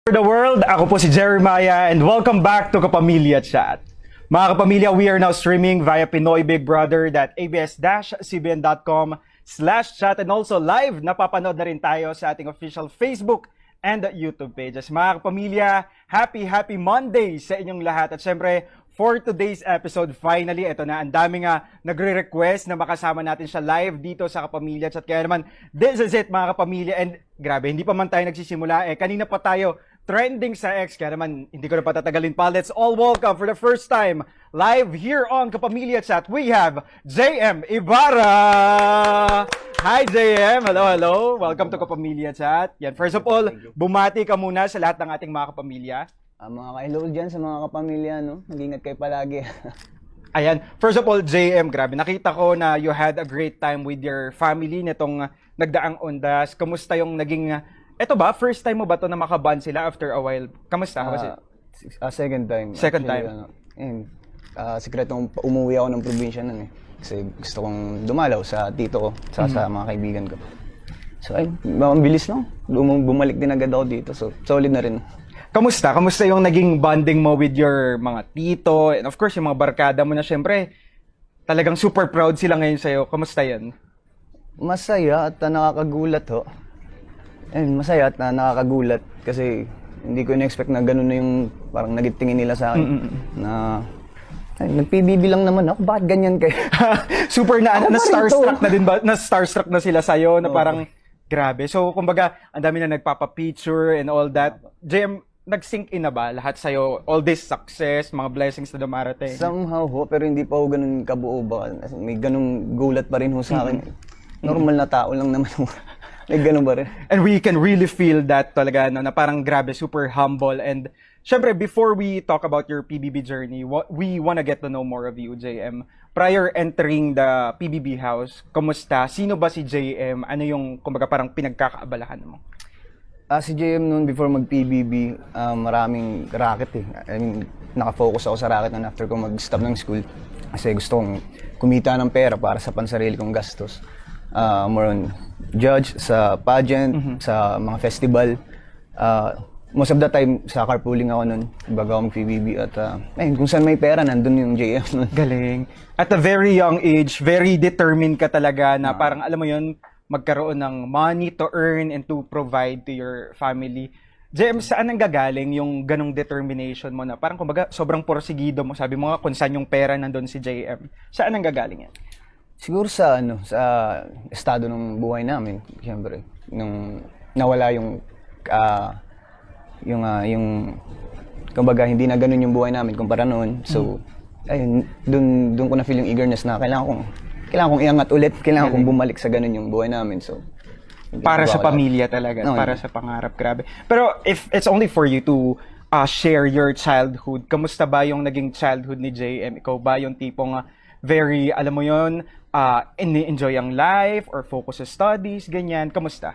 For the world, ako po si Jeremiah and welcome back to Kapamilya Chat. Mga Kapamilya, we are now streaming via pinoyBigBrother.abs-cbn.com/chat and also live napapanood na rin tayo sa ating official Facebook and YouTube pages. Mga Kapamilya, happy Monday sa inyong lahat. At syempre, for today's episode, finally, ito na, ang dami nga nagre-request na makasama natin siya live dito sa Kapamilya Chat. Kaya naman, this is it mga Kapamilya. And grabe, hindi pa man tayo nagsisimula. Kanina pa tayo trending sa X. Kaya naman, hindi ko na patatagalin pa. Let's all welcome for the first time, live here on Kapamilya Chat, we have JM Ibarra! Hi JM! Hello! Welcome to Kapamilya Chat. Yan, first of all, bumati ka muna sa lahat ng ating mga kapamilya. Mga ka-hello dyan sa mga kapamilya, no? Mag-ingat kayo palagi. Ayan. First of all, JM, grabe. Nakita ko na you had a great time with your family nitong nagdaang Undas. Kamusta yung naging... Eto ba? First time mo ba to na makaband sila after a while? Kamusta? Second time. Second time. Sikretong umuwi ako ng probinsya nun eh. Kasi gusto kong dumalaw sa tito ko, sa mga kaibigan ko. So ay, mabilis lang. Bumalik din agad ako dito. So solid na rin. Kamusta? Kamusta yung naging bonding mo with your mga tito? And of course, yung mga barkada mo na syempre, talagang super proud sila ngayon sa'yo. Kamusta yan? Masaya at nakakagulat ho. Masaya at nakakagulat kasi hindi ko in-expect na gano'n na yung parang nagitingin nila sa akin. Na nag-PBB lang naman ako, bakit ganyan kayo? Super na starstruck na din ba? Na starstruck na sila sa'yo na parang grabe. So kumbaga, ang dami na nagpapa-picture and all that. JM, nag-sync in na ba lahat sa'yo? All this success, mga blessings na dumarating? Somehow ho, pero hindi pa ho ganun kabuo ba? May ganung gulat pa rin ho sa akin. Normal na tao lang naman ho. May ganun ba rin? And we can really feel that talaga, no, na parang grabe, super humble. And syempre, before we talk about your PBB journey, we wanna get to know more of you, JM. Prior entering the PBB house, kumusta? Sino ba si JM? Ano yung, kumbaga, parang pinagkakaabalahan mo? Si JM noon before mag-PBB, maraming racket eh. I mean, nakafocus ako sa racket noon after ko mag-stop ng school. Kasi gusto kong kumita ng pera para sa pansarili kong gastos. More on judge sa pageant, sa mga festival. Most of the time, sa carpooling ako noon bago ako mag-PBB. At kung saan may pera, nandun yung JM noon. Galing. At a very young age, very determined ka talaga na parang, alam mo yun, magkaroon ng money to earn and to provide to your family. JM, saan ang gagaling yung ganong determination mo na parang kumbaga sobrang porsigido mo? Sabi mo nga kung saan yung pera nandun si JM. Saan ang gagaling yan? Siguro sa estado ng buhay namin, siyempre, nung nawala yung kumbaga hindi na ganun yung buhay namin kumpara noon. So, ayun, dun ko na feel yung eagerness na kailangan kong iangat ulit, kailangan kong bumalik sa ganun yung buhay namin. So, para sa pamilya talaga, para sa pangarap, grabe. Pero if it's only for you to share your childhood, kamusta ba yung naging childhood ni JM? Ikaw ba yung tipong very, alam mo yun, enjoy ang life or focus sa studies, ganyan? Kamusta?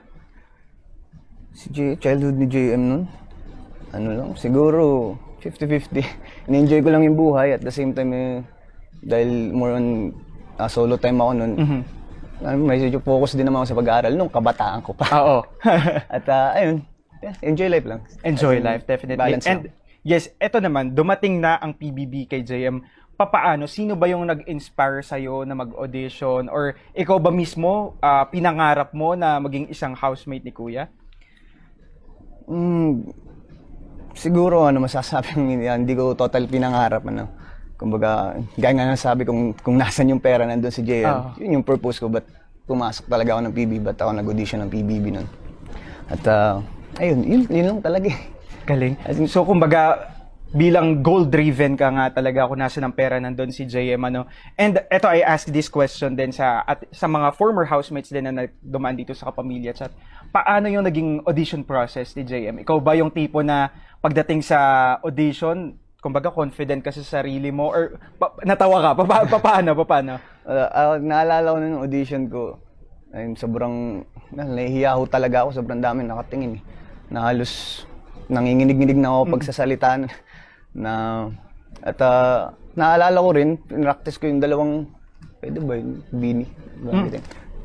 Childhood ni JM nun, ano lang, siguro 50-50. In-enjoy ko lang yung buhay at the same time, dahil more on solo time ako nun, medyo focus din naman ako sa pag-aaral nung kabataan ko pa. Oo. At ayun, enjoy life lang. Enjoy life, definitely. Balance And yes, eto naman, dumating na ang PBB kay JM. Papaano? Sino ba yung nag-inspire sa'yo na mag-audition? Or ikaw ba mismo, pinangarap mo na maging isang housemate ni Kuya? Siguro, masasabi hindi ko total pinangarap, Kumbaga, gaya nga nasabi kung nasan yung pera nandun si JM, yun yung purpose ko, ba't pumasok talaga ako ng PBB, ba't ako nag-audition ng PBB nun. At ayun, yun lang talaga. Galing. So, kumbaga, bilang goal-driven ka nga talaga kung nasa ng pera nandun si JM, And eto, I asked this question din sa mga former housemates din na dumaan dito sa Kapamilya Chat. Paano yung naging audition process ni JM? Ikaw ba yung tipo na pagdating sa audition, kumbaga confident ka sa sarili mo? Or natawa ka? Paano? Naalala ko na yung audition ko, sobrang nahihiya ho talaga ako, sobrang dami nakatingin. Na halos nanginginig-nginig na ako pagsasalita. At naalala ko rin, pinractice ko yung dalawang, pwede ba yun? Bini?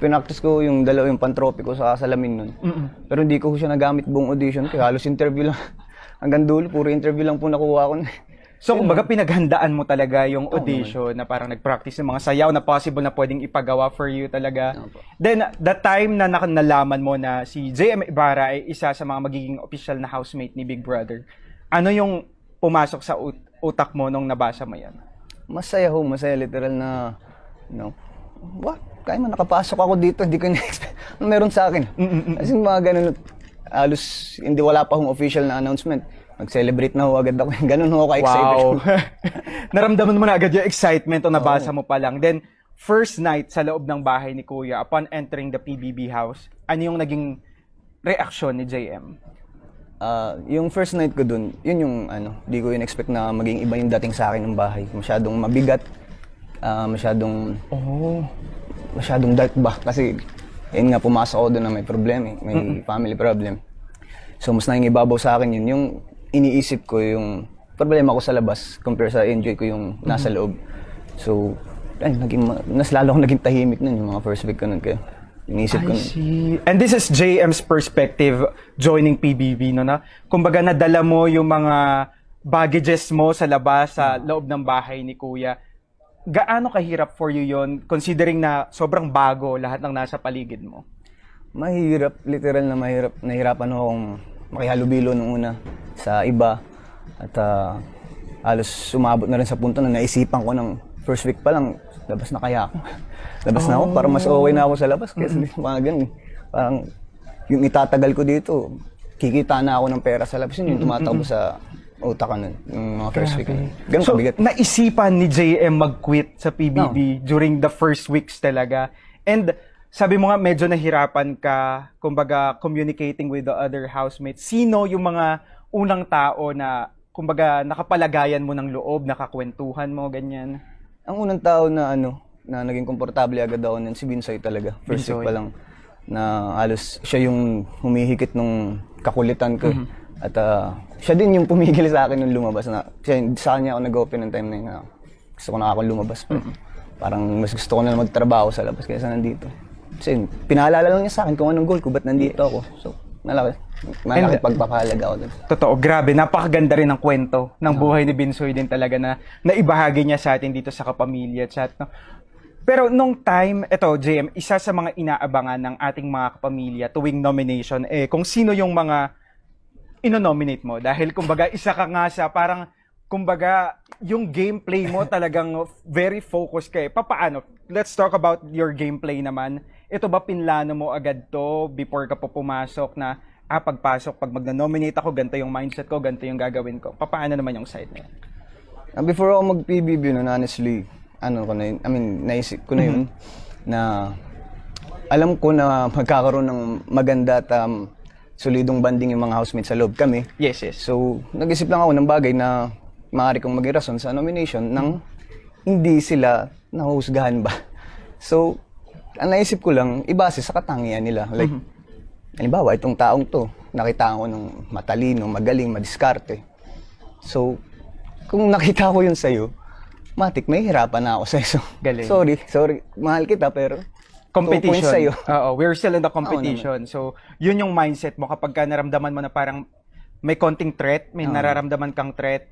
Pinractice ko yung dalawang pantropiko sa salamin nun. Pero hindi ko siya nagamit buong audition, kaya halos interview lang. hanggang dulo, puro interview lang po nakuha ko. So, kumbaga pinaghandaan mo talaga yung audition na parang nag-practice ng mga sayaw na possible na pwedeng ipagawa for you talaga. Then, the time na nalaman mo na si JM Ibarra ay isa sa mga magiging official na housemate ni Big Brother, ano yung pumasok sa utak mo nung nabasa mo yan? Masaya literal na, what? Kaya man nakapasok ako dito, hindi ko na-expect. Meron sa akin. Kasi mga ganun, halos hindi wala pa hong official na announcement. Mag-celebrate na ho agad ako. Ganun ho ka-excited. Wow. Naramdaman mo na agad yung excitement o nabasa mo pa lang. Then, first night sa loob ng bahay ni Kuya, upon entering the PBB house, ano yung naging reaksyon ni JM? Yung first night ko dun, yun yung di ko in-expect na maging iba yung dating sa akin ng bahay. Masyadong mabigat, masyadong dark ba? Kasi, yun nga, pumasok ako dun na may problema, may family problem. So, mas nangingibabaw sa akin yun. Yung iniisip ko yung problema ko sa labas compare sa enjoy ko yung nasa loob. So, mas lalo akong naging tahimik nun yung mga first week ko nun. Kaya, iniisip ko. I see. And this is JM's perspective joining PBB, no? Na? Kumbaga, nadala mo yung mga baggages mo sa labas, sa loob ng bahay ni Kuya. Gaano kahirap for you yon considering na sobrang bago lahat ng nasa paligid mo? Mahirap, literal na mahirap. Nahirapan akong makihalubilo nung una sa iba. At halos sumabot na rin sa punto na naisipan ko ng first week pa lang, labas na kaya ako. Labas na ako, para mas okay na ako sa labas. Kasi mga ganun, parang yung itatagal ko dito, kikita na ako ng pera sa labas. Yun yung tumatakbo sa utak ko nun, yung mga first week. Ganun So, kabigat. naisipan ni JM mag-quit sa PBB during the first weeks talaga. And sabi mo nga, medyo nahirapan ka, kumbaga, communicating with the other housemates. Sino yung mga unang tao na, kumbaga, nakapalagayan mo ng loob, nakakwentuhan mo, ganyan? Ang unang tao na na naging komportable agad ako nun, si Binsoy talaga. First week Binsoy. pa lang, na halos siya yung humihikit nung kakulitan ko. At siya din yung pumigil sa akin nung lumabas. Sa kanya ako nag-open ng time na yun. Gusto ko na ako lumabas pa. Parang mas gusto ko na magtrabaho sa labas kaysa nandito. Kasi pinaalala lang niya sa akin kung anong goal ko, ba't nandito ako. So, malaki pagpapahalaga ako dun. Totoo, grabe. Napakaganda rin ng kwento ng buhay ni Binsoy din talaga na naibahagi niya sa atin dito sa Kapamilya Chat. No? Pero nung time, eto JM, isa sa mga inaabangan ng ating mga kapamilya tuwing nomination, kung sino yung mga ino-nominate mo. Dahil kumbaga, isa ka nga sa parang, kumbaga, yung gameplay mo talagang very focused ka. Papaano? Let's talk about your gameplay naman. Ito ba pinlano mo agad to before ka po pumasok na, pagpasok, pag magna-nominate ako, ganito yung mindset ko, ganito yung gagawin ko. Papaano naman yung side na yan? Before ako mag-PBB nun, honestly, naisip ko na yun, na alam ko na magkakaroon ng maganda at solidong banding yung mga housemates sa loob kami. Yes. So, nag-isip lang ako ng bagay na maaari kong maging rason sa nomination nang hindi sila nahuhusgahan ba. So, ang naisip ko lang, ibase sa katangian nila. Like, halimbawa, itong taong to, nakita ko nung matalino, magaling, madiskarte. So, kung nakita ko yun sa'yo, matik, may hirapan na ako sa'yo. So, Galing. sorry, mahal kita, pero Competition. 2 points sa'yo. Oo, we're still in the competition. So, yun yung mindset mo kapag ka naramdaman mo na parang may konting threat, may nararamdaman kang threat,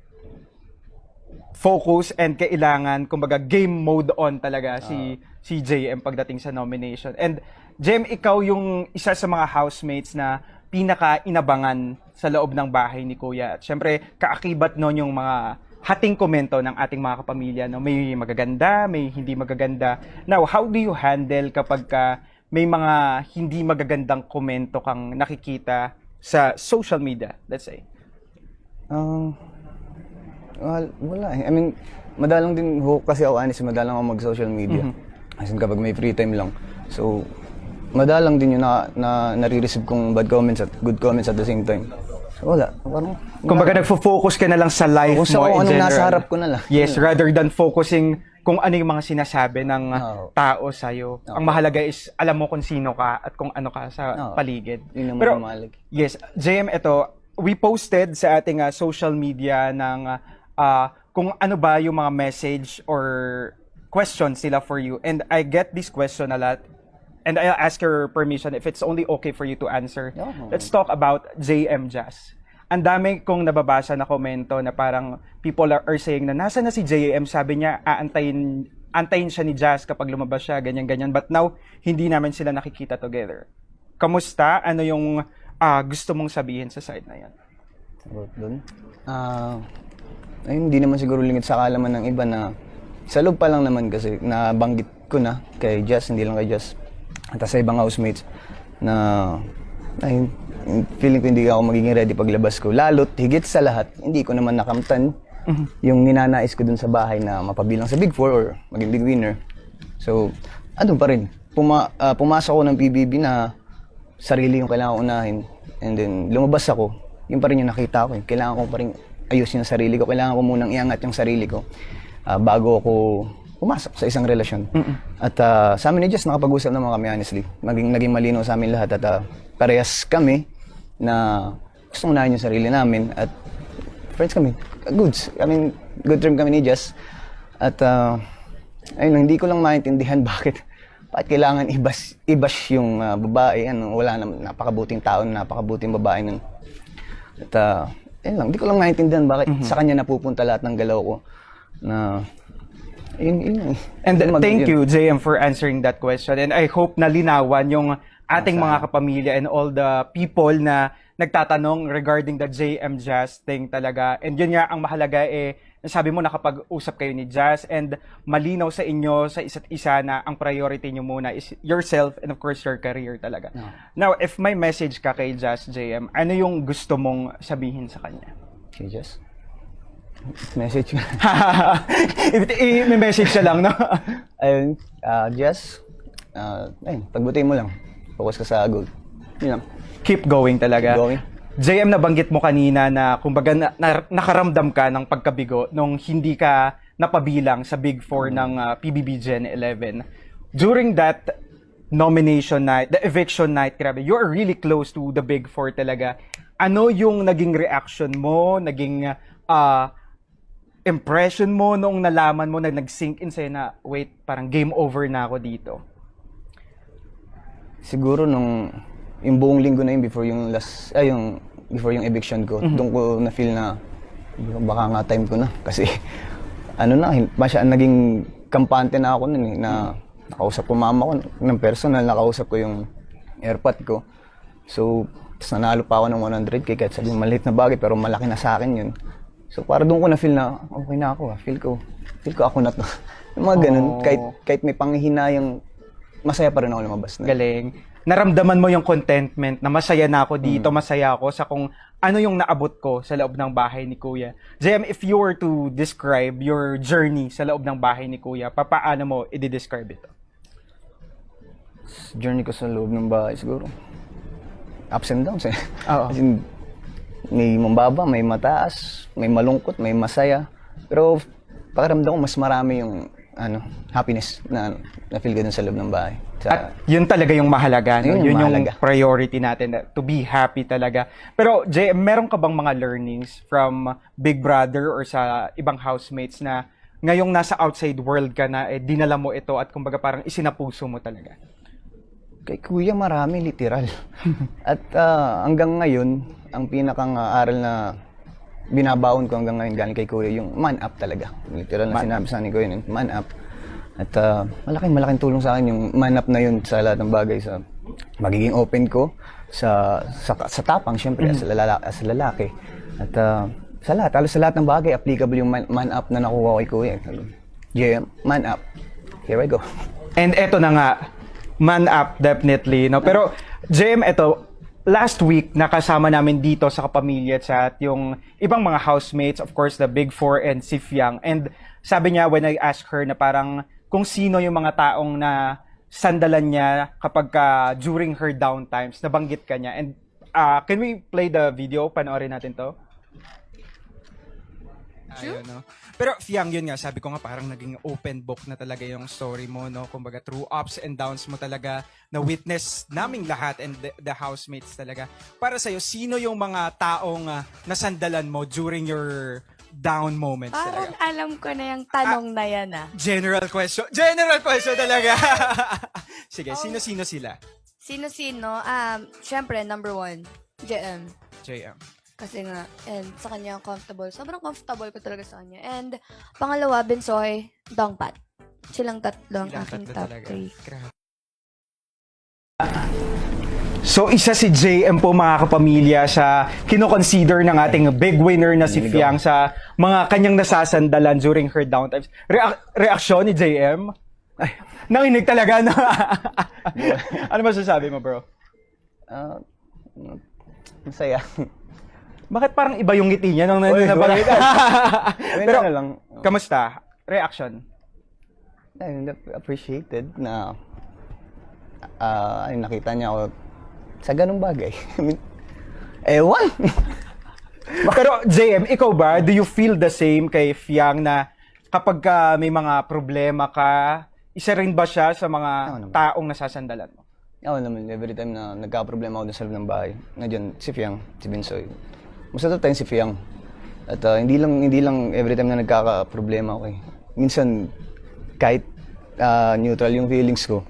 focus and kailangan, kumbaga, game mode on talaga si JM pagdating sa nomination. And JM, ikaw yung isa sa mga housemates na pinaka-inabangan sa loob ng bahay ni Kuya. At syempre, kaakibat nun yung mga hating komento ng ating mga kapamilya. No? May magaganda, may hindi magaganda. Now, how do you handle kapag may mga hindi magagandang komento kang nakikita sa social media, let's say? Wala eh. Madalang din kasi ako, honest, madalang ako mag-social media. As in, kapag may free time lang. So, madalang din yung nare-receive kong bad comments at good comments at the same time. So, wala. Kumbaga, nagfo-focus ka na lang sa life kung mo in anong general. nasa harap ko na lang. Yes, rather than focusing kung ano yung mga sinasabi ng tao sa'yo. Ang mahalaga is alam mo kung sino ka at kung ano ka sa paligid. Yun Pero, naman mahalaga. yes, JM, ito, we posted sa ating social media ng kung ano ba yung mga message or questions nila for you. And I get this question a lot. And I'll ask your permission if it's only okay for you to answer. No. Let's talk about JM Jazz. ang dami kong nababasa na komento na parang people are saying na nasa na si JM, sabi niya antayin siya ni Jazz kapag lumabas siya, ganyan-ganyan. But now, hindi namin sila nakikita together. Kamusta? Ano yung gusto mong sabihin sa side na yan? About doon? Ayun, hindi naman siguro lingid sa kaalaman ng iba na sa loob pa lang naman kasi nabanggit ko na kay Jazz, hindi lang kay Jazz. At sa ibang housemates na ayun, feeling ko hindi ako magiging ready paglabas ko. Lalo't higit sa lahat, hindi ko naman nakamtan yung ninanais ko dun sa bahay na mapabilang sa Big Four or maging big winner. So, andun pa rin. Pumasok ako ng PBB na sarili yung kailangan ko unahin. And then, lumabas ako. Yun pa rin yung nakita ko. Kailangan ko pa rin ayusin yung sarili ko. Kailangan ko munang iangat yung sarili ko bago ako pumasok sa isang relasyon. At sa amin ni Jess, nakapag-usap naman kami honestly. Naging malinaw sa amin lahat at parehas kami na gustong unahin yung sarili namin at friends kami. Goods. I mean, good term kami ni Jess. At ayun, hindi ko lang maintindihan bakit kailangan i-bash yung babae. Wala naman, napakabuting tao, napakabuting babae nun. At ayun lang, hindi ko lang maintindihan bakit sa kanya napupunta lahat ng galaw ko. Na yun. And thank you, JM, for answering that question. And I hope na linawan yung ating mga kapamilya and all the people na nagtatanong regarding the JM Jazz thing talaga. And yun nga, ang mahalaga nasabi mo nakapag-usap kayo ni Jazz and malinaw sa inyo, sa isa't isa na ang priority nyo muna is yourself and of course your career talaga. No. Now, if may message ka kay Jazz, JM, ano yung gusto mong sabihin sa kanya? Kay Jazz? Message ka. May message siya lang, no? Ayun, Jazz, ayun, pagbutihin mo lang. Focus ka sa goal. Yun lang. Keep going talaga. Keep going. JM, nabanggit mo kanina na kumbaga nakaramdam ka ng pagkabigo nung hindi ka napabilang sa Big Four ng PBB Gen 11. During that nomination night, the eviction night, grabe, you are really close to the Big Four talaga. Ano yung naging reaction mo, naging impression mo nung nalaman mo na nag-sink in sa'yo na, wait, parang game over na ako dito? Siguro yung buong linggo na yun before yung before yung eviction ko, doon ko na feel na baka nga time ko na kasi naging kampante na ako nun na nakausap ko mama ko ng personal, nakausap ko yung airpot ko. So, tapos nanalo pa ako ng 100k kahit sabihin maliit na bagay pero malaki na sa akin yun. So, para doon ko na feel na okay na ako, feel ko ako na to. Yung mga ganun, kahit may panghihinayang masaya pa rin ako lumabas na. Galing. Naramdaman mo yung contentment na masaya na ako dito, masaya ako sa kung ano yung naabot ko sa loob ng bahay ni Kuya. JM, if you were to describe your journey sa loob ng bahay ni Kuya, paano mo i-describe ito? Journey ko sa loob ng bahay siguro. Ups and downs eh. Oo. As in, may mababa, may mataas, may malungkot, may masaya. Pero pakiramdam ko mas marami yung happiness na feel ko dun sa loob ng bahay. At yun talaga yung mahalaga, no? Yun mahalaga. Yung priority natin, to be happy talaga. Pero Jay, meron ka bang mga learnings from Big Brother or sa ibang housemates na ngayong nasa outside world ka na, dinala mo ito at kumbaga parang isinapuso mo talaga? Kay Kuya marami, literal. At hanggang ngayon, ang pinakang aral na binabaon ko hanggang ngayon galing kay Kuya, yung man up talaga. Literal na sinabi sa ni Kuya, man up. At malaking tulong sa akin yung man up na yun sa lahat ng bagay, sa magiging open ko, sa tapang, syempre, as lalaki. At sa lahat ng bagay, applicable yung man up na nakuha ko kay Kuya. JM, man up. Here I go. And eto na nga, man up definitely, no? Pero JM, eto, last week nakasama namin dito sa Kapamilya Chat yung ibang mga housemates, of course the Big Four and si Fiang. And sabi niya when I asked her na parang kung sino yung mga taong na sandalan niya kapag during her downtimes, nabanggit ka niya. And can we play the video? Panoorin natin to. Ayun, no? Pero Fiang, yun nga, sabi ko nga parang naging open book na talaga yung story mo, no? Kumbaga through ups and downs mo talaga na witness naming lahat and the housemates talaga. Para sa'yo, sino yung mga taong nasandalan mo during your down moments Parang talaga? alam ko na yung tanong na yan General question. General question talaga. Sige, sino-sino sila? Sino-sino? Siyempre, number one, JM. JM. Kasi nga, and sa kanya comfortable. Sobrang comfortable ko talaga sa kanya. And pangalawa, Bensoy, Dongpat. Silang tatlo ang aking top 3. So isa si JM po mga kapamilya sa kino-consider ng ating big winner na si Fiang sa mga kanyang nasasandalan during her downtimes. Reaksyon ni JM? Ay, nanginig talaga na. Ano masasabi mo, bro? Masaya. Bakit parang iba yung ngiti niya nung Uy, nabanggit? Pero, ano lang. kamusta? Reaction? Appreciated na ay nakita niya ako sa ganung bagay. I mean, ewan. Pero JM, ikaw ba, do you feel the same kay Fiang na kapag may mga problema ka, isa rin ba siya sa mga taong nasasandalan mo? Oo naman, every time na nagka-problema ako dun sa loob ng bahay, nandiyan si Fiang, si Binsoy. Mas time si Fiang. At hindi lang every time na nagkaka-problema ako eh. Minsan, kahit neutral yung feelings ko,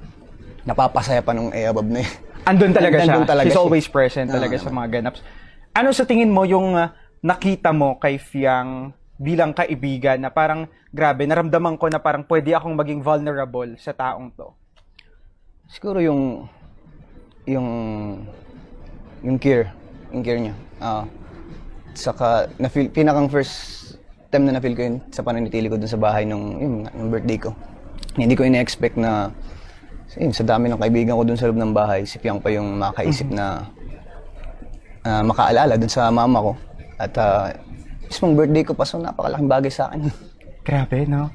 napapasaya pa nung above na eh. Andun talaga siya. Andun talaga She's siya. always present talaga sa mga ganaps. Ano sa tingin mo yung nakita mo kay Fiang bilang kaibigan na parang, grabe, naramdaman ko na parang pwede akong maging vulnerable sa taong to? Siguro yung care niya. Saka pinakang first time na na-feel ko yun sa pananitili ko dun sa bahay nung birthday ko. Hindi ko ina-expect na sa dami ng kaibigan ko dun sa loob ng bahay, si Fiang pa yung makaisip na makaalala dun sa mama ko. At mismong birthday ko pa, so napakalaking bagay sa akin. Grabe, no?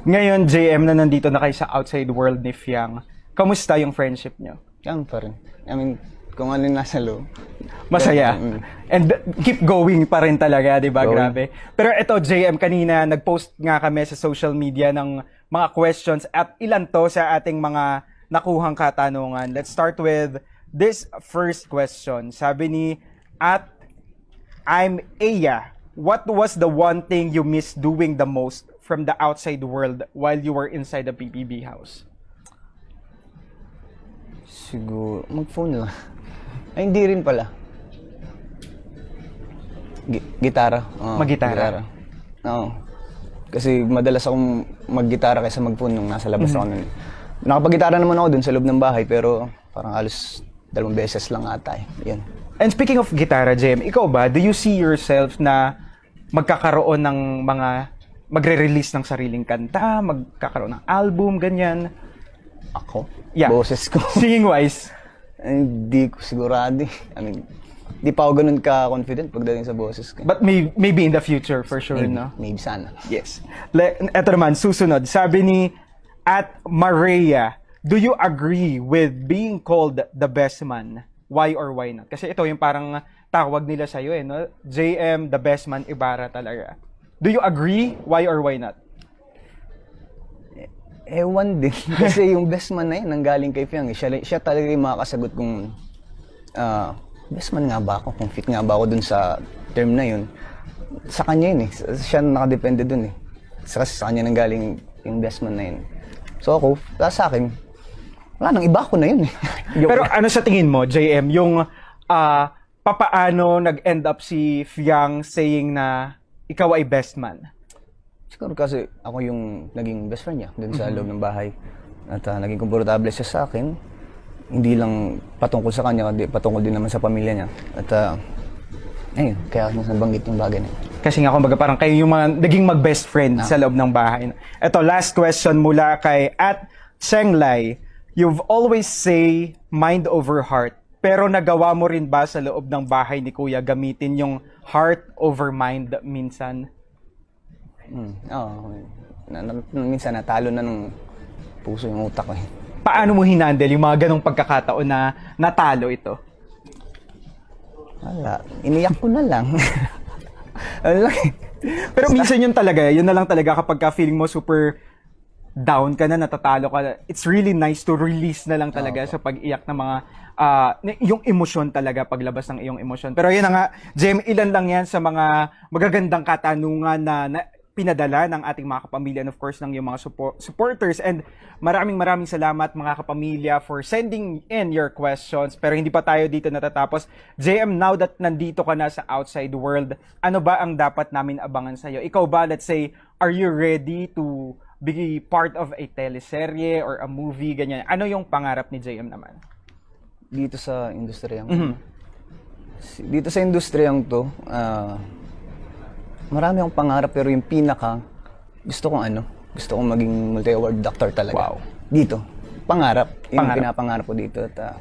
Ngayon, JM, na nandito na kayo sa outside world ni Fiang, kamusta yung friendship niyo? Fiang pa rin. I mean, kung ano yung nasa loob. Masaya. And keep going pa rin talaga, di ba? Going. Grabe. Pero ito, JM, kanina, nag-post nga kami sa social media ng mga questions at ilan to sa ating mga nakuhang katanungan. Let's start with this first question. Sabi ni I'm Aya. What was the one thing you missed doing the most from the outside world while you were inside the PBB house? Siguro, mag-phone lang. Ay, hindi rin pala. Gitara. Mag-gitara? Oo. Kasi madalas akong mag-gitara kaysa mag-phone nung nasa labas ako nun. Nakapag-gitara naman ako dun sa loob ng bahay, pero parang halos 2 beses lang ata eh. Yan. And speaking of gitara, Jem, ikaw ba, do you see yourself na magkakaroon ng mga, magre-release ng sariling kanta, magkakaroon ng album, ganyan? Ako? Yeah. Boses ko. Singing-wise? Hindi ko sigurado eh. I mean, di pa ako ganun ka-confident pagdating sa boses ko. But maybe in the future, for sure, no? Maybe sana. Yes. Eto naman, susunod. Sabi ni Maria, do you agree with being called the best man? Why or why not? Kasi ito yung parang tawag nila sa'yo eh, no? JM, the best man, Ibarra talaga. Do you agree? Why or why not? Ewan din. Kasi yung best man na yun, nanggaling kay Fiang. Siya talaga yung makakasagot kung best man nga ba ako? Kung fit nga ba ako dun sa term na yun. Sa kanya yun eh. Siya nakadepende dun eh. Kasi sa kanya nanggaling yung best man na yun. So ako, sa akin, wala nang iba ko na yun eh. Pero ano sa tingin mo, JM, yung papaano nag-end up si Fiang saying na ikaw ay best man? Siguro kasi ako yung naging best friend niya dun sa loob ng bahay. At naging komportable siya sa akin. Hindi lang patungkol sa kanya, kundi patungkol din naman sa pamilya niya. At ayun, kaya nabanggit yung bagay na yun. Kasi nga kumbaga parang kayo yung mga naging mag-best friend sa loob ng bahay. Ito, last question mula kay @Chenglai. You've always say mind over heart. Pero nagawa mo rin ba sa loob ng bahay ni Kuya gamitin yung heart over mind minsan? Oo. Minsan natalo na nung puso yung utak ko eh. Paano mo hinandle yung mga ganong pagkakataon na natalo ito? Wala. Iniyak ko na lang. Ano lang eh. Pero minsan yun na lang talaga kapag feeling mo super down ka na, natatalo ka. It's really nice to release na lang talaga sa pag-iyak ng mga, yung emosyon talaga, paglabas ng iyong emosyon. Pero yun na nga, Jem, ilan lang yan sa mga magagandang katanungan na pinadala ng ating mga kapamilya and of course ng yung mga supporters. And maraming salamat mga kapamilya for sending in your questions. Pero hindi pa tayo dito natatapos. JM, now that nandito ka na sa outside world, ano ba ang dapat namin abangan sa'yo? Ikaw ba, let's say, are you ready to be part of a teleserye or a movie, ganyan? Ano yung pangarap ni JM naman? Dito sa industriyang dito sa industriyang to, marami akong pangarap pero yung pinaka gusto kong maging multi-award doctor talaga. Wow. Dito. Pangarap. Yung Pangarap. pinapangarap ko dito at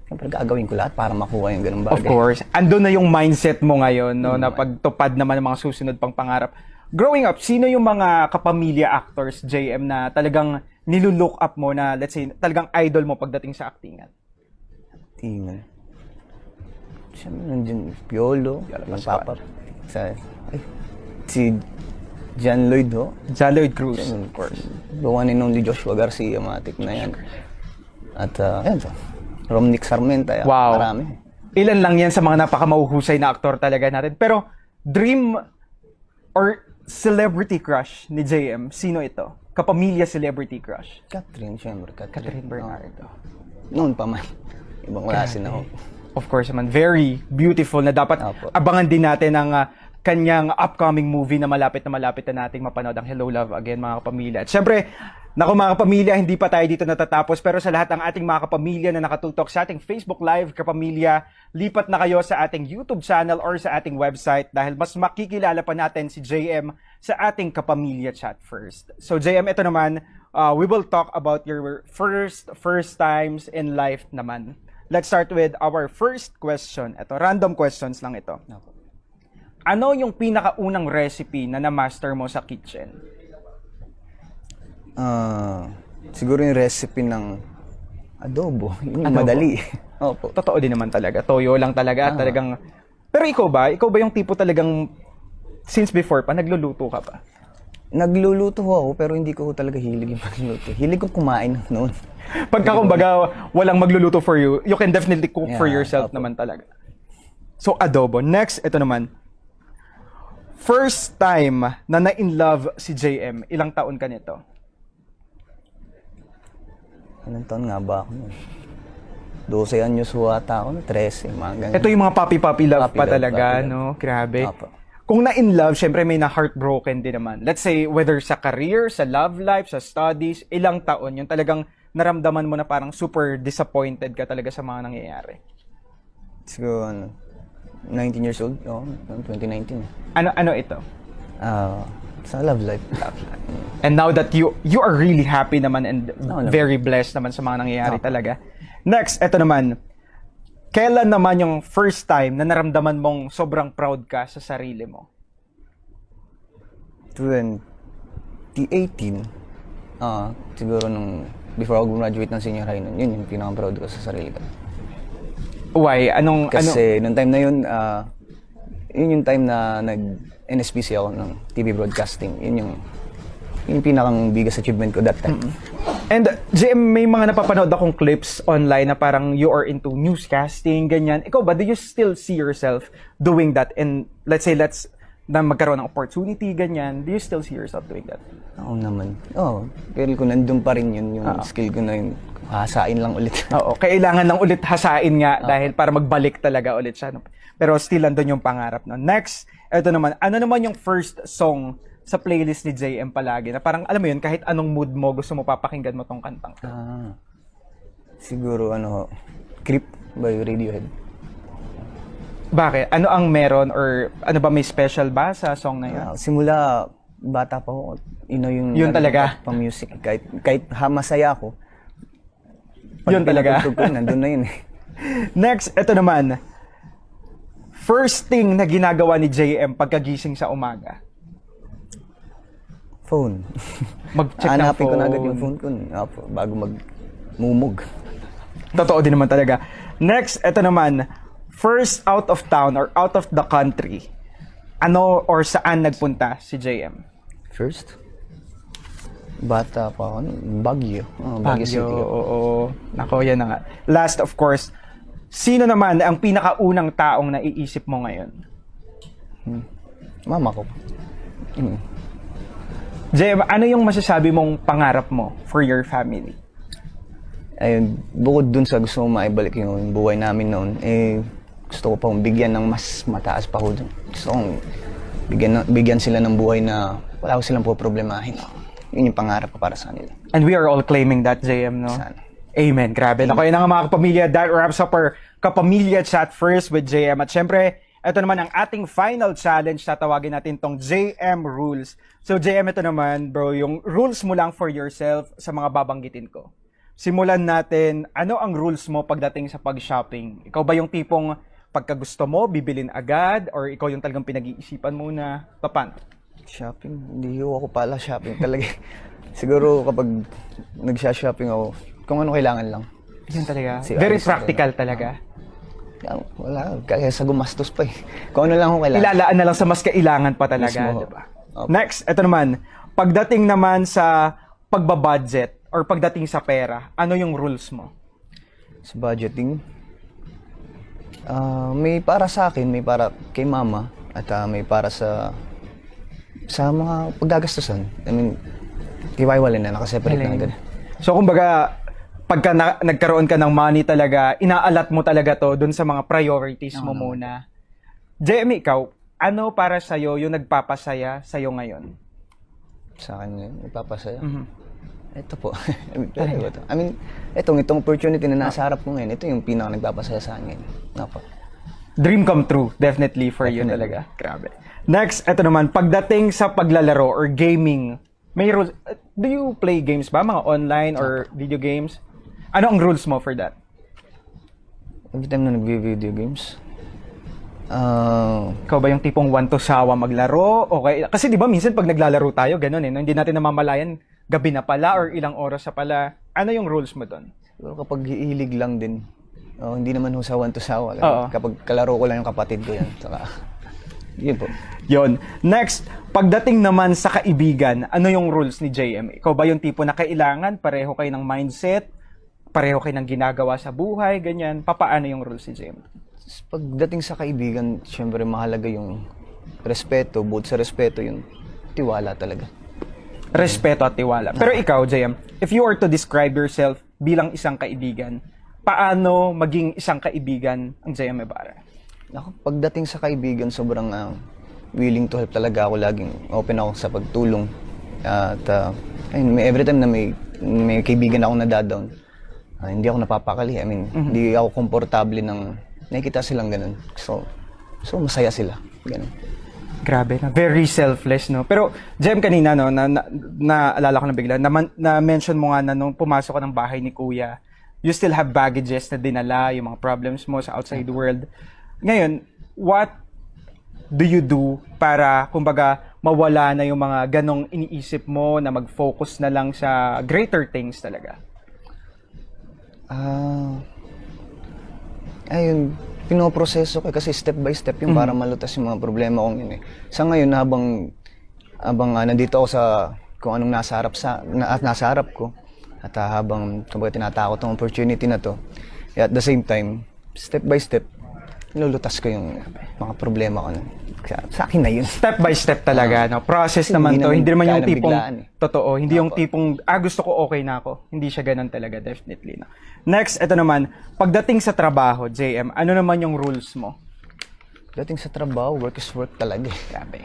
siyempre gagawin ko lahat para makuha yung ganung bagay. Of course. Andun na yung mindset mo ngayon, no, na pagtupad naman ng mga susunod pang pangarap. Growing up, sino yung mga kapamilya actors, JM, na talagang nilulook up mo na, let's say, talagang idol mo pagdating sa actingan? Tingnan. Siyempre nandiyan Piolo, yung papa. Si John Lloyd, ho? John Lloyd Cruz. Of course. The one and only Joshua Garcia, matik na yan. At ayan to. Romnick Sarmenta, Wow. marami. Ilan lang yan sa mga napakamauhusay na aktor talaga natin. Pero, dream or celebrity crush ni JM, sino ito? Kapamilya celebrity crush? Catherine, siyempre. Catherine Bernardo. Noon pa man. Ibang klase na ho. Of course naman, very beautiful na dapat Opo. abangan din natin ang kanyang upcoming movie na malapit na nating mapanood, ang Hello Love Again, mga kapamilya. At syempre, naku mga kapamilya, hindi pa tayo dito natatapos, pero sa lahat ng ating mga kapamilya na nakatutok sa ating Facebook Live, kapamilya, lipat na kayo sa ating YouTube channel or sa ating website dahil mas makikilala pa natin si JM sa ating kapamilya chat first. So JM, ito naman, we will talk about your first times in life naman. Let's start with our first question. Ito, random questions lang ito. Ano yung pinakaunang recipe na na-master mo sa kitchen? Siguro yung recipe ng adobo. Yung Adobo. madali. Opo. Totoo din naman talaga. Toyo lang talaga. Talagang... Pero ikaw ba? Ikaw ba yung tipo talagang since before pa, nagluluto ka pa? Nagluluto ako pero hindi ko talaga hilig yung magluto. Hilig ko kumain noon. Pagka kumbaga walang magluluto for you, you can definitely cook for Yeah, yourself opo. naman talaga. So, adobo. Next, ito naman. First time na na-in love si JM, ilang taon ka nito? Anong taon nga ba ako nun? 12 anyos ata ako, 13, mga ganyan. Ito yung mga puppy love Puppy pa love, talaga, puppy love. no? Grabe. Opo. Kung na-in love, syempre may na-heartbroken din naman. Let's say, whether sa career, sa love life, sa studies, ilang taon, yung talagang naramdaman mo na parang super disappointed ka talaga sa mga nangyayari. Siguro, 19 years old, 2019. Ano ito? Sa love life. And now that you are really happy naman and naman. very blessed naman sa mga nangyayari talaga. Next, ito naman. Kailan naman yung first time na naramdaman mong sobrang proud ka sa sarili mo? 2018. Siguro nung before ako graduate ng senior high nun, yun yung pinaka-proud ko sa sarili ko. Why? Kasi nung time na yun, yun yung time na nag-NSPC ako ng TV broadcasting. Yun yung pinakang biggest achievement ko that time. And JM, may mga napapanood akong clips online na parang you are into newscasting, ganyan. Ikaw ba, do you still see yourself doing that? And let's say, na magkaroon ng opportunity, ganyan. Do you still see yourself doing that? Oo naman. Pero kung nandun pa rin yun, yung skill ko na yun, hasain lang ulit. Oo, kailangan lang ulit hasain nga dahil para magbalik talaga ulit siya. No? Pero still andun yung pangarap. No? Next, ito naman. Ano naman yung first song sa playlist ni JM palagi? Na parang, alam mo yun, kahit anong mood mo, gusto mo papakinggan mo tong kantang. Siguro, Creep by Radiohead. Bakit? Ano ang meron or ano ba may special ba sa song na yun? Simula, bata pa ako, Yun talaga? Pa-music. Kahit masaya ako, Yun talaga? pinatugtog ko, nandun na yun. Next, ito naman. First thing na ginagawa ni JM pagkagising sa umaga. Phone. Mag-check ng Hanapin ko na agad phone. yung phone ko bago magmumug. Totoo din naman talaga. Next, ito naman. First out of town or out of the country. Ano or saan nagpunta si JM? First? Bata pa ako, Baguio. Baguio City. Oo. Nako, yan na nga. Last, of course, sino naman ang pinakaunang taong naiisip mo ngayon? Mama ko. JM, ano yung masasabi mong pangarap mo for your family? Ayun, bukod dun sa gusto kong maibalik yung buhay namin noon, gusto ko pang bigyan ng mas mataas pa ko dun. Gusto kong bigyan sila ng buhay na wala ko silang poproblemahin. Yun yung pangarap ko para sa kanila. And we are all claiming that, JM, no? Sana. Amen. Grabe. Naku, yun na nga mga kapamilya. That wraps up our kapamilya chat first with JM. At syempre, ito naman ang ating final challenge. Tatawagin natin tong JM Rules. So, JM, ito naman, bro, yung rules mo lang for yourself sa mga babanggitin ko. Simulan natin, ano ang rules mo pagdating sa pag-shopping? Ikaw ba yung tipong pagka gusto mo, bibilin agad? Or ikaw yung talagang pinag-iisipan muna? Paano? Shopping? Hindi ako pala shopping talaga. Siguro kapag nagsha-shopping ako, kung ano kailangan lang. Yan talaga. Si Very ayos practical na. talaga. Wala, kaya sa gumastos pa eh. Kung ano lang ako kailangan. Ilalaan na lang sa mas kailangan pa talaga, Mismo. diba? Opo. Next, ito naman. Pagdating naman sa pagbabudget or pagdating sa pera, ano yung rules mo? Sa budgeting, may para sa akin, may para kay mama, at may para sa mga paggagastusan. I mean, tiwaiwalay na, nakaseparate na agad. So, kumbaga, pagka nagkaroon ka ng money talaga, inaalat mo talaga to dun sa mga priorities mo muna. Jamie, ikaw, ano para sa'yo yung nagpapasaya sa'yo ngayon? Sa akin yun, ipapasaya. Mhm. Ito po. I mean, itong opportunity na nasa harap ko ngayon, ito yung pinaka nagpapasaya sa akin ngayon. Opo. Dream come true, definitely for you talaga. Grabe. Next, ito naman, pagdating sa paglalaro or gaming, may rules. Do you play games ba? Mga online or video games? Ano ang rules mo for that? Every time na nag-video games, Ikaw ba yung tipong want to sawa maglaro? Okay. Kasi di ba minsan pag naglalaro tayo, ganun eh. No? Hindi natin namamalayan, gabi na pala or ilang oras na pala. Ano yung rules mo doon? siguro kapag hilig lang din, hindi naman ho sawan to sawa. Oo. Kapag kalaro ko lang yung kapatid ko yan. Saka, yun po. Yon. Next, pagdating naman sa kaibigan, ano yung rules ni JM? Ikaw ba yung tipo na kailangan pareho kayo ng mindset, pareho kayo ng ginagawa sa buhay, ganyan? Papaano yung rules ni JM? Pagdating sa kaibigan, syempre mahalaga yung respeto. Bukod sa respeto, yung tiwala talaga. Respeto at tiwala. Pero ikaw, JM, if you were to describe yourself bilang isang kaibigan, paano maging isang kaibigan ang JM Ibarra? Pagdating sa kaibigan, sobrang willing to help talaga ako. Laging open ako sa pagtulong. At ayun, every time na may kaibigan ako nadadown, hindi ako napapakali. I mean, hindi ako komportable ng nakikita silang ganun. So masaya sila. Ganun. Grabe na. Very selfless, no? Pero, Jem, kanina, no, naalala ko na bigla, na-mention mo nga na nung pumasok ka ng bahay ni Kuya, you still have baggages na dinala, yung mga problems mo sa outside world. Ngayon, what do you do para, kumbaga, mawala na yung mga ganong iniisip mo na mag-focus na lang sa greater things talaga? Ayun, pinoproseso ko kasi step by step yung para malutas yung mga problema kong yun eh. Sa ngayon, habang nandito ako sa kung anong nasa harap ko, at habang kumbaga tinatakot ang opportunity na to, at the same time, step by step, nilulutas ko yung mga problema ko na. Sa akin na yun. Step by step talaga, no? Process naman to. Hindi naman yung tipong, totoo, hindi yung tipong, gusto ko, okay na ako. Hindi siya ganun talaga, definitely. No? Next, ito naman, pagdating sa trabaho, JM, ano naman yung rules mo? Pagdating sa trabaho, work is work talaga. Grabe.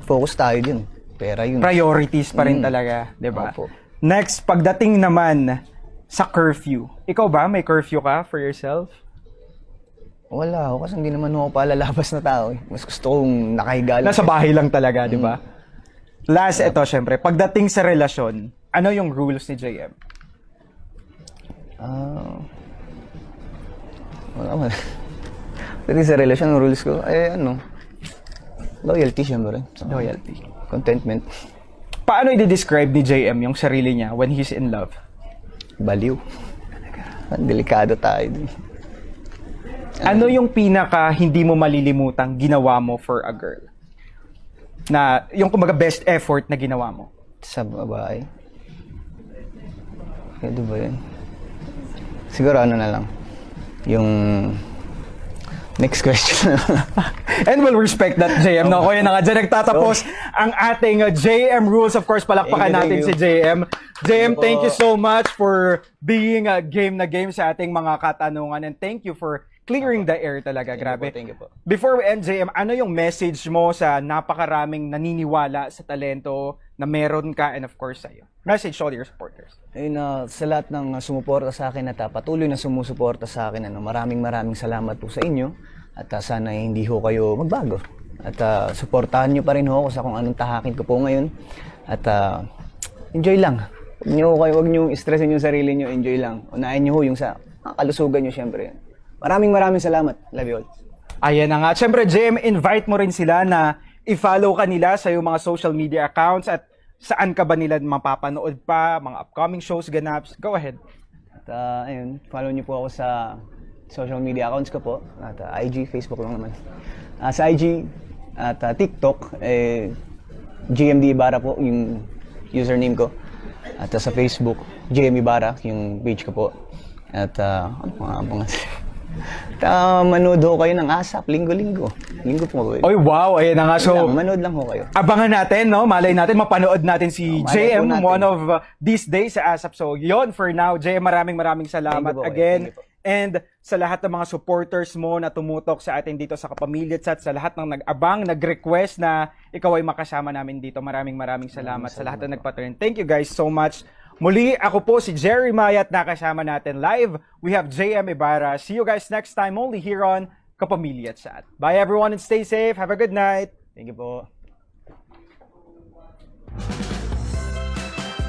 Focus tayo din. Pera yun. Priorities pa rin talaga, di ba? Opo. Next, pagdating naman sa curfew. Ikaw ba, may curfew ka for yourself? Wala ako kasi hindi naman ako palalabas na tao eh. Mas gusto kong nakahiga lang. Nasa bahay lang talaga, di ba? Last, ito, syempre, pagdating sa relasyon, ano yung rules ni JM? Wala man. Pagdating sa relasyon, rules ko, loyalty syempre. Loyalty. Contentment. Paano i-describe ni JM yung sarili niya when he's in love? Baliw. Delikado tayo din. Ano yung pinaka hindi mo malilimutang ginawa mo for a girl? Na yung kumbaga best effort na ginawa mo? Sa babae. Pwede ba yun? Siguro na lang. Yung Next question. And we'll respect that, JM. No, kuya na nga dyan nagtatapos ang ating JM Rules. Of course, palakpakan natin si Thank you. JM. JM, po. thank you so much for being game na game sa ating mga katanungan. And thank you for clearing the air talaga. Grabe. Thank you po. Before we end, JM, ano yung message mo sa napakaraming naniniwala sa talento na meron ka and of course sa'yo? Message to all your supporters. Ayun, sa lahat ng sumuporta sa akin at patuloy na sumusuporta sa akin, maraming salamat po sa inyo at sana hindi ho kayo magbago. At suportahan nyo pa rin ho ako sa kung anong tahakin ko po ngayon. At enjoy lang. Huwag nyo stressin yung sarili nyo, enjoy lang. Unahin nyo ho yung sa kalusugan nyo syempre. Maraming salamat. Love you all. Ayan na nga. Siyempre, JM, invite mo rin sila na i-follow ka nila sa iyong mga social media accounts at saan ka ba nila mapapanood pa, mga upcoming shows, ganaps. Go ahead. At ayun, follow nyo po ako sa social media accounts ko po. At IG, Facebook lang naman. Sa IG at TikTok, GMD Ibarra po yung username ko. At sa Facebook, GM Ibarra yung page ko po. At manood ho kayo ng ASAP, linggo-linggo. Linggo po. Oy, wow. Ayan na nga. So, Manood lang ho kayo. abangan natin, no? Malay natin, mapanood natin si malay JM po natin. one of these days sa ASAP. So, yon for now. JM, maraming salamat Thank you po, again. thank you po. And sa lahat ng mga supporters mo na tumutok sa atin dito sa Kapamilya Chat, sa lahat ng nag-abang, nag-request na ikaw ay makasama namin dito. Maraming salamat sa lahat na nagpa-turn. Thank you guys so much. Muli, ako po si Jerry Maya at nakasama natin live. We have JM Ibarra. See you guys next time only here on Kapamilya Chat. Bye everyone and stay safe. Have a good night. Thank you po.